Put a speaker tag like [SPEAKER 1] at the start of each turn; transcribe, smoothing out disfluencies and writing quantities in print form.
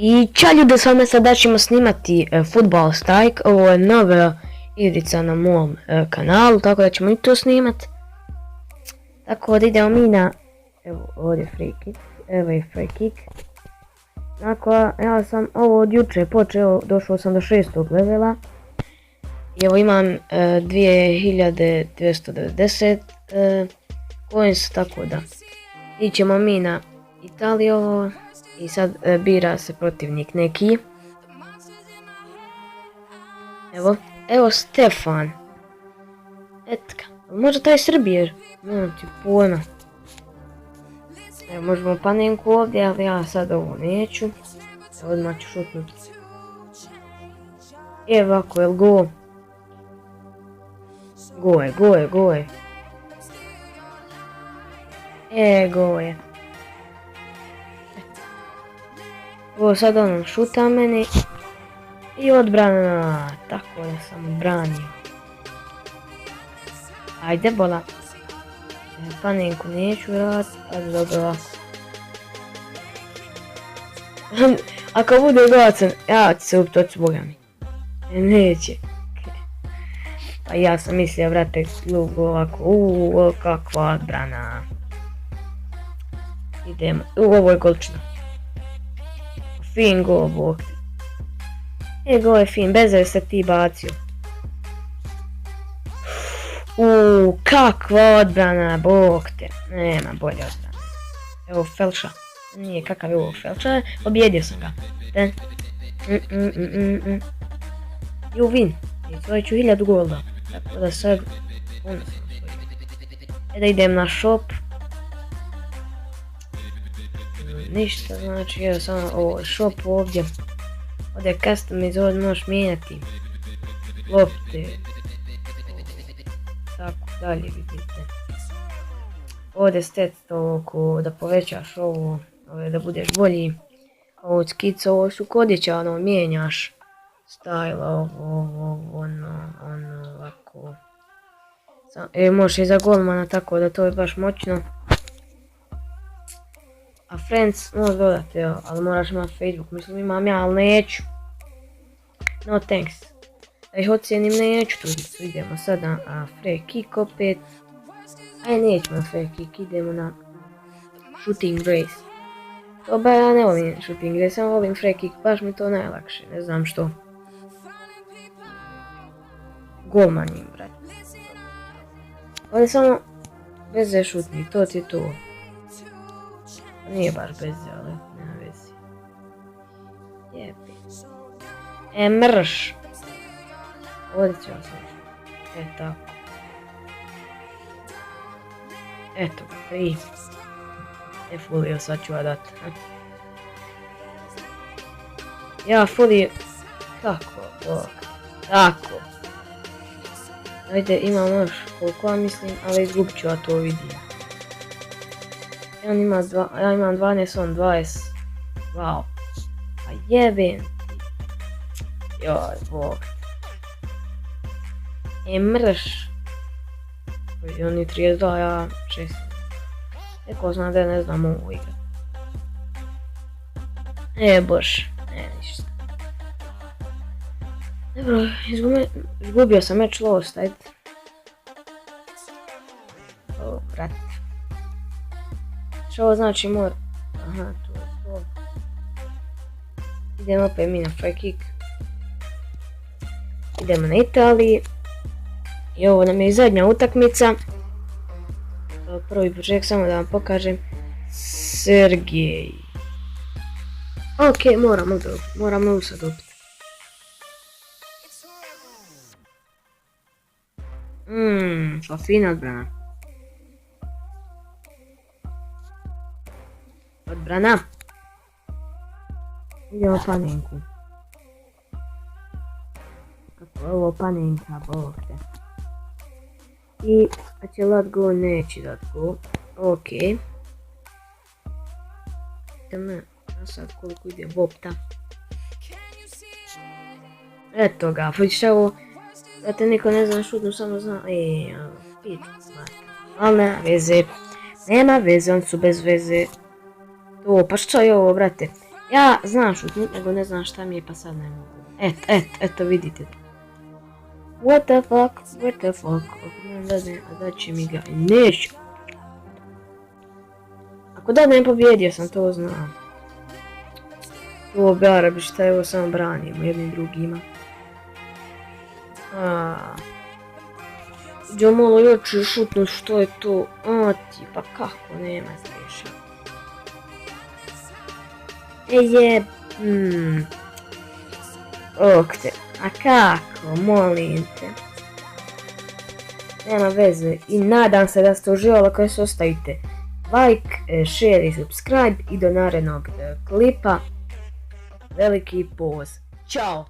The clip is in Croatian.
[SPEAKER 1] I čao ljude, s vama sada ćemo snimati Football Strike. Ovo je nova igrica na mom kanalu, tako da ćemo i to snimati. Tako da idemo mi na, evo ovdje free kick, evo je free kick. Dakle, ja sam ovo od juče počeo, došao sam do 6. levela. I evo imam 2290 coins, tako da ićemo mi na Italiju. I sad bira se protivnik neki. Evo Stefan. Etka, možda taj Srbijer? Nemam ti pojma. Evo možemo panenku ovdje, ali ja sad ovo neću. Odmah ću šutnuti. Evo ovako, jel go? Go je. Go je. Ovo sad ono šuta meni i odbrana, tako da sam odbranio. Ajde bola. Panenku neću raditi, ali dobro ovako. Ako bude bacen, ja ću se uptoći boga mi. Neće. Pa ja sam mislio vrate klubu ovako, kakva odbrana. Idemo, ovo je golčno. Fin go, bog te. Go je fin, bez se ti bacio. Kakva odbrana, bog te. Nema bolje odbrane. Evo Felša. Nije, kakav je ovo Felša. Objedio sam ga. You win. I to ću 1000 golda. Tako da sad... Da idem na shop. Ništa, znači evo samo ovo shop ovdje. Ovdje customize, ovdje možeš mijenjati lopte, tako dalje vidite. Ovdje stat toliko da povećaš ovo, da budeš bolji. Ovo skica, ovo su kodića, ono mijenjaš style, ono ovako. Možeš i za golmana, tako da to je baš moćno. A friends možeš dodati, ali moraš imati Facebook, mislim imam ja, ali neću. No thanks. Da ih ocijenim neću, tu idemo sad na free kick opet. Nećemo na free kick, idemo na shooting race. Ba ja ne volim shooting race, samo volim free kick, baš mi to najlakše, ne znam što. Golman im, brate. Ovdje samo veze šutni, to ti je to. Nije baš veze, ali nema veze. Jebi. Mrš. Ovdje ću vam slušati. Tako. Eto, 3. Fulio, sad ću vam dati. Ja fulio. Kako, bog. Tako. Ajde, imam još koliko mislim, ali izgubit ću, a to vidim. Ja imam 12, on 20. Wow. Pa jebem. Joj, bog. Mrš. On je 32, ja 6. Neko zna da ne znam ovu igrat. Bož. Ništa. Dobro, izgubio sam meč lost, ajde. Brat. Što ovo znači mora? Aha, to je to. Idemo opet mi na free kick. Idemo na Italiji. I ovo nam je i zadnja utakmica. Prvi početak samo da vam pokažem. Sergej. Ok, moram novu sad opet. Pa fina odbrana. Odbrana. Idemo panenku. Kako je ovo panenka, bog te. I će dat go, neće dat go. Ok. Idemo sad koliko ide lopta. Eto ga, vidiš ovo. Da te niko ne zna šutnu, samo zna. Pit. Ali nema veze. Nema veze, oni su bez veze. Pa što je ovo, brate? Ja znam šutnut, nego ne znam šta mi je, pa sad ne mogu. Eto vidite. What the fuck, ako ne dadne, a daće mi ga, neću. Ako dadnem, pobjedio sam, to znam. To Arabi, šta je ovo, samo branimo jednim drugima. Iđo malo još šutnut, što je to? Pa kako, nema sliša. Okte, a kako, molim te. Nema veze i nadam se da ste uživali ako se ostavite like, share i subscribe i do narednog klipa. Veliki poz. Ćao!